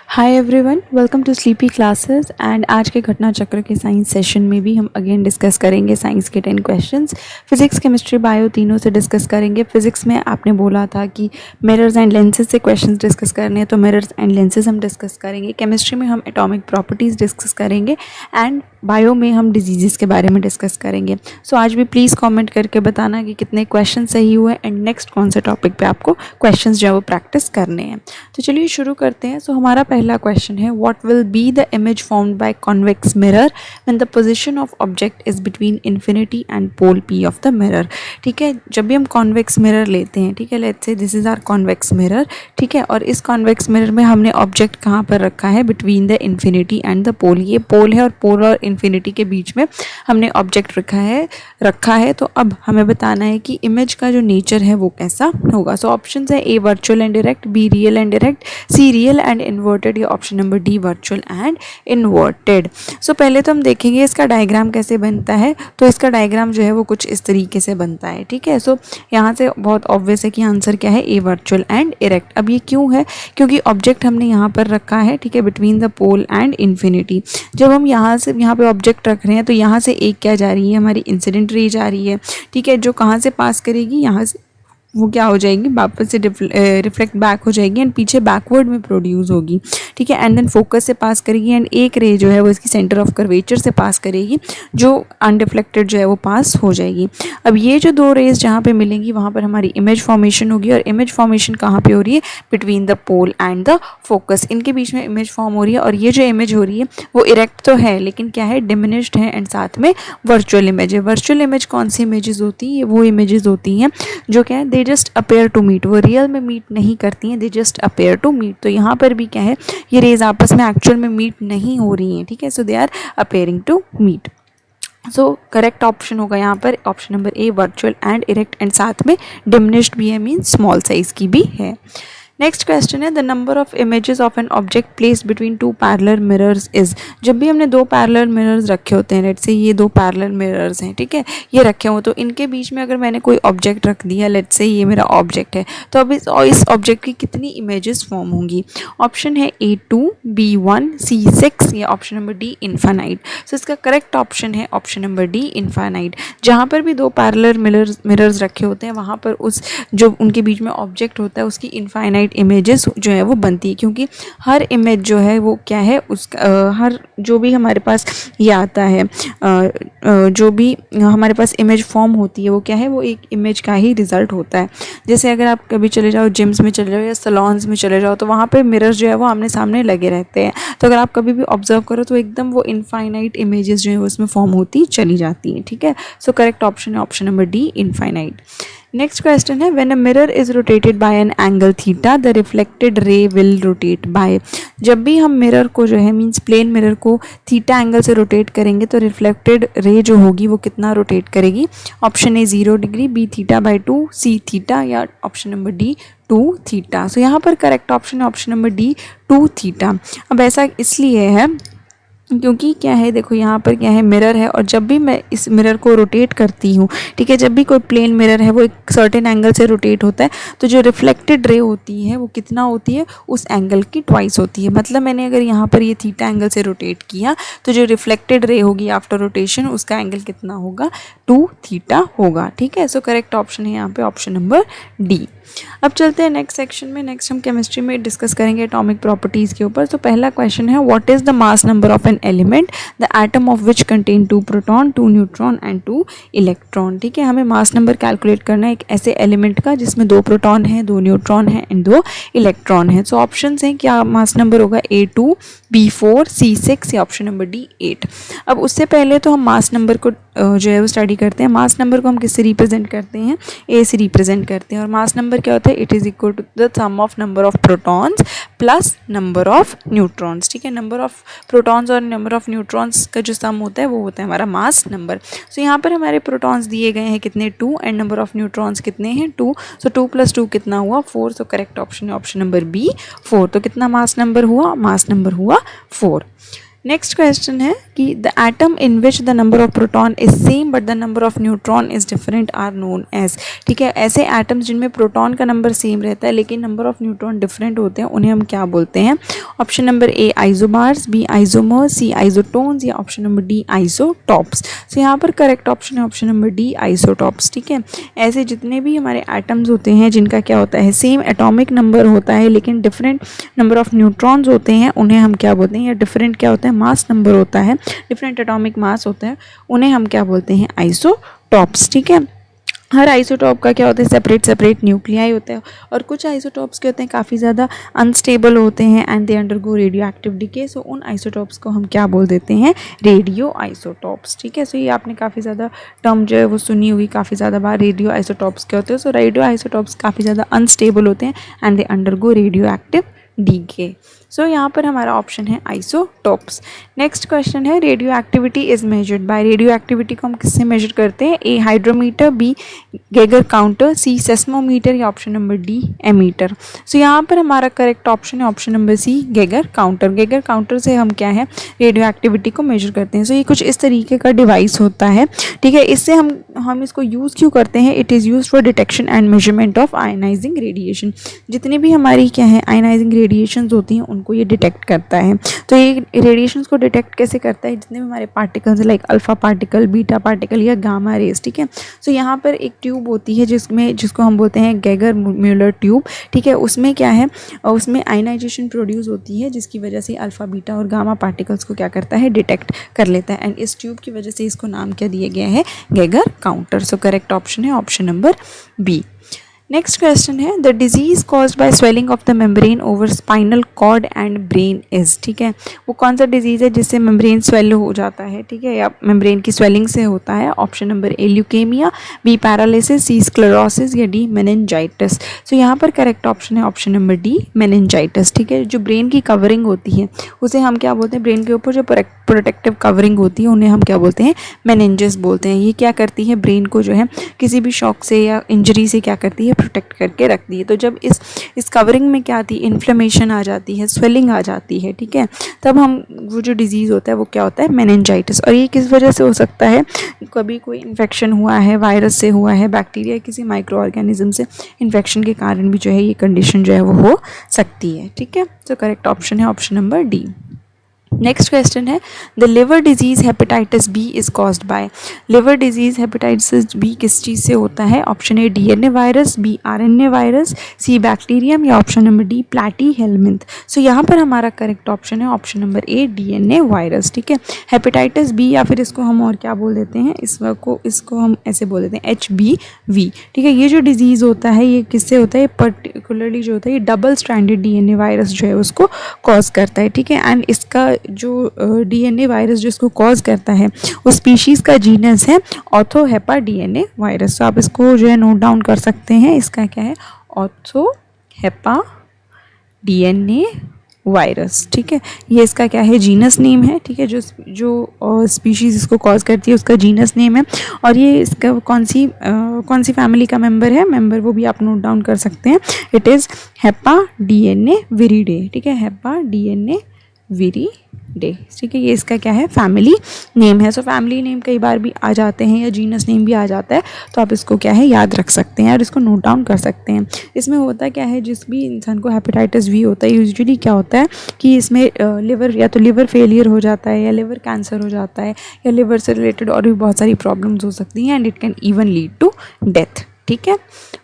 Hi everyone, welcome to Sleepy Classes. And आज के घटना चक्र के साइंस सेशन में भी हम अगेन डिस्कस करेंगे साइंस के 10 क्वेश्चंस। फिजिक्स, केमिस्ट्री, बायो तीनों से डिस्कस करेंगे। फिजिक्स में आपने बोला था कि मिरर्स एंड लेंसेज से क्वेश्चंस डिस्कस करने हैं, तो मिरर्स एंड लेंसेज हम डिस्कस करेंगे। केमिस्ट्री में हम एटॉमिक प्रॉपर्टीज़ डिस्कस करेंगे एंड बायो में हम डिजीज़ के बारे में डिस्कस करेंगे। सो आज भी प्लीज़ कमेंट करके बताना कि कितने क्वेश्चन सही हुए एंड नेक्स्ट कौन से टॉपिक पे आपको क्वेश्चंस जो है वो प्रैक्टिस करने हैं। तो चलिए शुरू करते हैं। सो हमारा पहला क्वेश्चन है, what will be the image formed by convex mirror when the position of object is between infinity and pole P of the mirror. ठीक है, जब भी हम कॉन्वेक्स मिरर लेते हैं, ठीक है, let's say this is our convex mirror, ठीक है, और इस कॉन्वेक्स मिरर में हमने ऑब्जेक्ट कहाँ पर रखा है, between the infinity and the pole. ये पोल है और पोल और इन्फिनिटी के बीच में हमने ऑब्जेक्ट रखा है। तो अब हमें बताना है कि इमेज का जो नेचर है वो कैसा होगा। सो ऑप्शन है, A virtual and direct, B real and direct, C real and inverted, या option number D virtual and inverted. So पहले तो हम देखेंगे इसका डायग्राम कैसे बनता है। तो इसका डायग्राम जो है वो कुछ इस तरीके से बनता है, ठीक है। सो यहाँ से बहुत ऑब्वियस है कि आंसर क्या है, ए वर्चुअल एंड डायरेक्ट। अब ये क्यों है, क्योंकि ऑब्जेक्ट हमने यहाँ पर रखा है, ठीक है, between the pole and infinity. जब हम यहाँ पे ऑब्जेक्ट रख रहे हैं तो यहाँ से एक क्या जा रही है, हमारी इंसिडेंट रे जा रही है, ठीक है, जो कहाँ से पास करेगी, यहाँ से वो क्या हो जाएगी, वापस से रिफ्लेक्ट बैक हो जाएगी एंड पीछे बैकवर्ड में प्रोड्यूस होगी, ठीक है, एंड देन फोकस से पास करेगी एंड एक रे जो है वो इसकी सेंटर ऑफ कर्वेचर से पास करेगी, जो अनरिफ्लेक्टेड जो है वो पास हो जाएगी। अब ये जो दो रेज जहाँ पे मिलेंगी वहाँ पर हमारी इमेज फॉर्मेशन होगी, और इमेज फॉर्मेशन कहाँ पे हो रही है, between the pole and the focus, इनके बीच में इमेज फॉर्म हो रही है। और ये जो इमेज हो रही है वो इरेक्ट तो है लेकिन क्या है, डिमिनिश्ड है एंड साथ में वर्चुअल इमेज है। वर्चुअल इमेज कौन सी इमेजेस होती हैं, वो इमेजेस होती हैं जो क्या है, they just appear to meet, वो रियल में मीट नहीं करती हैं, they just appear to meet. तो यहाँ पर भी क्या है, ये रेज आपस में एक्चुअल में मीट नहीं हो रही हैं, ठीक है, so they are appearing to meet. So correct option होगा यहाँ पर option number A virtual and erect, and साथ में डिमिनिश्ड भी है, मीन स्मॉल साइज की भी है। नेक्स्ट क्वेश्चन है, the number of images of an object placed between two parallel mirrors is. जब भी हमने दो पैरेलल मिरर्स रखे होते हैं, लेट्स से ये दो पैरेलल मिरर्स हैं, ठीक है, ये रखे हो, तो इनके बीच में अगर मैंने कोई ऑब्जेक्ट रख दिया, लेट्स से ये मेरा ऑब्जेक्ट है, तो अब इस ऑब्जेक्ट की कितनी इमेजेस फॉर्म होंगी। ऑप्शन है A2, B1, C6, या ऑप्शन नंबर डी इन्फानाइट। सो इसका करेक्ट ऑप्शन है ऑप्शन नंबर डी इन्फानाइट। जहाँ पर भी दो पैरेलल मिरर्स रखे होते हैं वहाँ पर उस जो उनके बीच में ऑब्जेक्ट होता है उसकी इन्फाइनाइट इमेजेस जो है वो बनती है, क्योंकि हर इमेज जो है वो क्या है, उसका हर जो भी हमारे पास ये आता है, जो भी हमारे पास इमेज फॉर्म होती है वो क्या है, वो एक इमेज का ही रिजल्ट होता है। जैसे अगर आप कभी चले जाओ जिम्स में चले जाओ या सलॉन्स में चले जाओ तो वहाँ पे मिरर्स जो है वो आमने सामने लगे रहते हैं। तो अगर आप कभी भी ऑब्जर्व करो तो एकदम वो इनफाइनाइट इमेजेस जो है उसमें फॉर्म होती चली जाती हैं, ठीक है। सो करेक्ट ऑप्शन है option number D infinite. Next question है, when a mirror is rotated by an angle theta the reflected ray will rotate by. जब भी हम मिरर को जो है, मींस प्लेन मिरर को थीटा एंगल से रोटेट करेंगे तो रिफ्लेक्टेड रे जो होगी वो कितना रोटेट करेगी। Option A 0 degree, B theta by 2, C theta, या option number D 2 theta. So यहाँ पर करेक्ट ऑप्शन है ऑप्शन नंबर डी 2 थीटा। अब ऐसा इसलिए है क्योंकि क्या है, देखो यहाँ पर क्या है, मिरर है, और जब भी मैं इस मिरर को रोटेट करती हूँ, ठीक है, जब भी कोई प्लेन मिरर है वो एक सर्टेन एंगल से रोटेट होता है, तो जो रिफ्लेक्टेड रे होती है वो कितना होती है, उस एंगल की ट्वाइस होती है। मतलब मैंने अगर यहाँ पर ये थीटा एंगल से रोटेट किया तो जो रिफ्लेक्टेड रे होगी आफ्टर रोटेशन उसका एंगल कितना होगा, 2 थीटा होगा, ठीक है। सो करेक्ट ऑप्शन है यहाँ पे ऑप्शन नंबर डी। अब चलते हैं नेक्स्ट सेक्शन में। नेक्स्ट हम केमिस्ट्री में डिस्कस करेंगे एटॉमिक प्रॉपर्टीज़ के ऊपर। तो पहला क्वेश्चन है, what is the mass number of an element the atom of which contain 2 proton, 2 neutron and 2 electron. ठीक है, हमें मास नंबर कैलकुलेट करना है एक ऐसे एलिमेंट का जिसमें 2 प्रोटॉन है, 2 न्यूट्रॉन है एंड 2 इलेक्ट्रॉन है। सो ऑप्शन हैं, क्या मास नंबर होगा, A2, B4, C6, या ऑप्शन नंबर डी 8। अब उससे पहले तो हम मास नंबर को जो है वो स्टडी करते हैं। मास नंबर को हम किससे रिप्रेजेंट करते हैं, ए से रिप्रेजेंट करते हैं। और मास नंबर क्या होता है, it is equal to the sum of number of protons plus number of neutrons. ठीक है, नंबर ऑफ प्रोटॉन्स और नंबर ऑफ न्यूट्रॉन्स का जो सम होता है वो होता है हमारा मास नंबर। सो यहाँ पर हमारे प्रोटॉन्स दिए गए हैं कितने, 2, एंड नंबर ऑफ न्यूट्रॉन्स कितने हैं, 2। सो 2 + 2 कितना हुआ, 4। सो करेक्ट ऑप्शन है ऑप्शन नंबर बी 4। तो कितना मास नंबर हुआ, मास नंबर हुआ 4। नेक्स्ट क्वेश्चन है कि the atom in which the number of proton is same but the number of neutron is different are known as. ठीक है, ऐसे एटम्स जिनमें प्रोटॉन का नंबर सेम रहता है लेकिन नंबर ऑफ न्यूट्रॉन डिफरेंट होते हैं उन्हें हम क्या बोलते हैं? Option number A isobars, B isomers, C isotones या option number D isotopes. So यहाँ पर करेक्ट ऑप्शन है ऑप्शन नंबर डी आइसोटॉप्स। ठीक है, ऐसे जितने भी हमारे एटम्स होते हैं जिनका क्या होता है सेम एटॉमिक नंबर होता है लेकिन डिफरेंट नंबर ऑफ न्यूट्रॉन्स होते हैं उन्हें हम क्या बोलते हैं, या डिफरेंट क्या होता है मास नंबर होता है, डिफरेंट एटॉमिक मास होता है, उन्हें हम क्या बोलते हैं? आइसोटॉप्स। ठीक है, हर आइसोटॉप का क्या होता है सेपरेट सेपरेट न्यूक्लियाई होता है और कुछ आइसोटॉप्स के होते हैं काफ़ी ज़्यादा अनस्टेबल होते हैं and they undergo radioactive decay. So उन आइसोटॉप्स को हम क्या बोल देते हैं? Radioisotopes. ठीक है, सो ये आपने काफ़ी ज़्यादा टर्म जो है वो सुनी हुई काफ़ी ज़्यादा बार, रेडियो आइसोटॉप्स के होते हैं। सो रेडियो आइसोटॉप्स काफ़ी ज़्यादा अनस्टेबल होते हैं and they undergo radioactive decay. So यहाँ पर हमारा ऑप्शन है आइसोटॉप्स। नेक्स्ट क्वेश्चन है radioactivity is measured by. Radioactivity को हम किससे मेजर करते हैं? A hydrometer, B Geiger counter, C seismometer या option number D ammeter. So यहाँ पर हमारा करेक्ट ऑप्शन है option number C Geiger counter. Geiger counter से हम क्या है रेडियो एक्टिविटी को मेजर करते हैं। सो ये कुछ इस तरीके का डिवाइस होता है। ठीक है, इससे हम इसको यूज़ क्यों करते हैं? It is use for detection and measurement of ionising radiation. जितनी भी हमारी क्या है आयनाइजिंग रेडिएशंस होती हैं उनको ये डिटेक्ट करता है। तो ये रेडिएशंस को डिटेक्ट कैसे करता है? जितने भी हमारे particles like alpha particle, beta particle या गामा रेज। ठीक है, सो यहाँ पर एक ट्यूब होती है जिसको हम बोलते हैं गेगर म्यूलर ट्यूब। ठीक है, उसमें क्या है उसमें आयनाइजेशन प्रोड्यूस होती है जिसकी वजह से अल्फा बीटा और गामा पार्टिकल्स को क्या करता है डिटेक्ट कर लेता है एंड इस ट्यूब की वजह से इसको नाम क्या दिया गया है? Geiger counter. So correct option है option number B. Next question है the disease caused by swelling of the membrane over spinal cord and brain is. ठीक है, वो कौन सा डिजीज है जिससे मेम्ब्रेन स्वेल हो जाता है? ठीक है, या मेम्ब्रेन की स्वेलिंग से होता है? Option number A leukaemia, B paralysis, C sclerosis या डी मेनिंजाइटिस। सो यहाँ पर करेक्ट ऑप्शन है ऑप्शन नंबर डी मेनिंजाइटिस। ठीक है, जो ब्रेन की कवरिंग होती है उसे हम क्या बोलते हैं? ब्रेन के ऊपर जो प्रोटेक्टिव कवरिंग होती है उन्हें हम क्या बोलते हैं? मेनिंजेस बोलते हैं। ये क्या करती है ब्रेन को जो है किसी भी शॉक से या इंजरी से क्या करती है प्रोटेक्ट करके रखती है। तो जब इस कवरिंग में क्या आती है इन्फ्लेमेशन आ जाती है, स्वेलिंग आ जाती है। ठीक है, तब हम वो जो डिजीज़ होता है वो क्या होता है? मेनिंजाइटिस। और ये किस वजह से हो सकता है? कभी कोई इन्फेक्शन हुआ है, वायरस से हुआ है, बैक्टीरिया किसी माइक्रो ऑर्गेनिज्म से इन्फेक्शन के कारण भी जो है ये कंडीशन जो है वो हो सकती है। ठीक है, तो करेक्ट ऑप्शन है option number D. Next question है the liver disease hepatitis B is caused by. Liver disease hepatitis B किस चीज़ से होता है? Option A DNA virus, B RNA virus, C bacterium या option number D platyhelminth. So यहाँ पर हमारा करेक्ट ऑप्शन है option number A DNA virus. ठीक है, हेपेटाइटिस बी या फिर इसको हम और क्या बोल देते हैं इसको हम ऐसे बोल देते हैं HBV। ठीक है, ये जो डिजीज़ होता है ये किससे होता है? पर्टिकुलरली जो होता है ये डबल स्ट्रैंडेड डीएनए वायरस जो है उसको कॉज करता है। ठीक है, एंड इसका जो डीएनए वायरस जो इसको कॉज करता है उस स्पीशीज़ का जीनस है ऑर्थो हेपा डीएनए वायरस। तो आप इसको जो है नोट डाउन कर सकते हैं। इसका क्या है? Ortho HEPA DNA virus. ठीक है, ये इसका क्या है? जीनस नेम है। ठीक है, जो स्पीशीज़ इसको कॉज करती है उसका जीनस नेम है और ये इसका कौन सी फैमिली का मेंबर वो भी आप नोट डाउन कर सकते हैं। It is HEPA DNA विरिडे। ठीक है, हेपा डीएनए विरिडे। ठीक है, ये इसका क्या है? फैमिली नेम है। सो फैमिली नेम कई बार भी आ जाते हैं या जीनस नेम भी आ जाता है तो आप इसको क्या है याद रख सकते हैं और इसको नोट डाउन कर सकते हैं। इसमें होता क्या है जिस भी इंसान को हेपेटाइटिस बी होता है यूजुअली क्या होता है कि इसमें लिवर या तो लिवर फेलियर हो जाता है या लिवर कैंसर हो जाता है या लिवर से रिलेटेड और भी बहुत सारी प्रॉब्लम्स हो सकती हैं and it can even lead to death. ठीक है,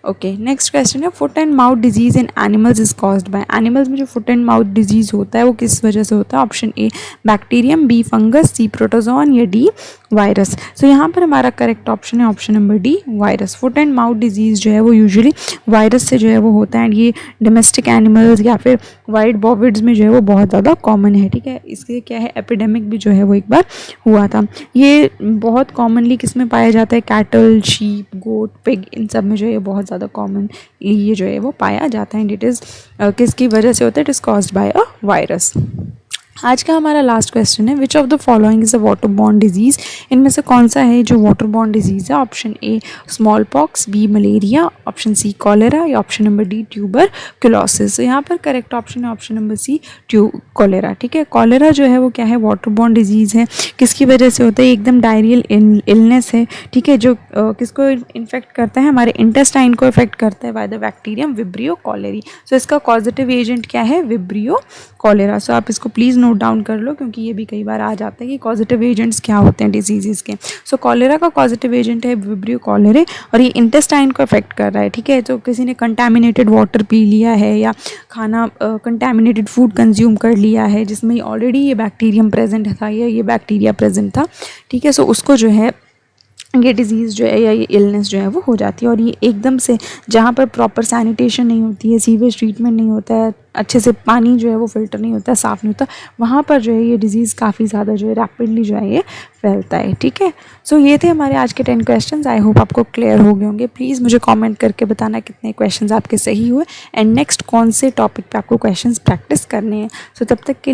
ओके। नेक्स्ट क्वेश्चन है foot and mouth disease in animals is caused by. Animals में जो फुट एंड माउथ डिजीज़ होता है वो किस वजह से होता है? Option A bacterium, B fungus, C protozoan या डी वायरस। सो यहाँ पर हमारा करेक्ट ऑप्शन है option number D virus. Foot and mouth disease जो है वो यूजुअली वायरस से जो है वो होता है एंड ये डोमेस्टिक एनिमल्स या फिर वाइल्ड बॉविड्स में जो है वो बहुत ज़्यादा कॉमन है। ठीक है, इसके क्या है एपिडेमिक भी जो है वो एक बार हुआ था। ये बहुत कॉमनली किस में पाया जाता है? कैटल, शीप, गोट, पिग, इन सब में जो है बहुत ज़्यादा कॉमन ये जो है वो पाया जाता है एंड इट इज़ किसकी वजह से होता है? It is caused by a virus. आज का हमारा लास्ट क्वेश्चन है, which of the following is a water borne disease. इनमें से कौन सा है जो वाटर बॉर्न डिजीज़ है? Option A smallpox, B malaria, option C cholera या ऑप्शन नंबर डी ट्यूबरक्लोसिस। तो यहाँ पर करेक्ट ऑप्शन है ऑप्शन नंबर सी कॉलेरा। ठीक है, कॉलेरा जो है वो क्या है? वाटर बॉर्न डिजीज़ है। किसकी वजह से होता है? एकदम डायरियल इलनेस है। ठीक है, जो किसको इन्फेक्ट करता है? हमारे इंटेस्टाइन को इफेक्ट करता है by the bacterium vibrio cholerae. सो इसका पॉजिटिव एजेंट क्या है? Vibrio cholera. सो आप इसको प्लीज़ नोट डाउन कर लो, क्योंकि ये भी कई बार आ जाता है कि पॉजिटिव एजेंट्स क्या होते हैं डिजीज़ के। सो कॉलेरा का पॉजिटिव एजेंट है विब्रियो कॉलेरे, और ये इंटेस्टाइन को अफेक्ट कर रहा है। ठीक है, तो किसी ने कंटामिनेटेड वाटर पी लिया है या खाना कंटामिनेटेड फूड कंज्यूम कर लिया है जिसमें ऑलरेडी ये बैक्टीरियम प्रेजेंट था या ये बैक्टीरिया प्रेजेंट था, ठीक है, सो उसको जो है ये डिज़ीज़ जो है या ये इलनेस जो है वो हो जाती है। और ये एकदम से, जहाँ पर प्रॉपर सैनिटेशन नहीं होती है, सीवेज ट्रीटमेंट नहीं होता है, अच्छे से पानी जो है वो फिल्टर नहीं होता, साफ़ नहीं होता, वहाँ पर जो है ये डिज़ीज़ काफ़ी ज़्यादा जो है रैपिडली जो है ये फैलता है। ठीक है, सो ये थे हमारे आज के 10 क्वेश्चंस। आई होप आपको क्लियर हो गए होंगे। प्लीज़ मुझे कमेंट करके बताना कितने क्वेश्चंस आपके सही हुए एंड नेक्स्ट कौन से टॉपिक पे आपको क्वेश्चंस प्रैक्टिस करने हैं। सो तब तक के लिए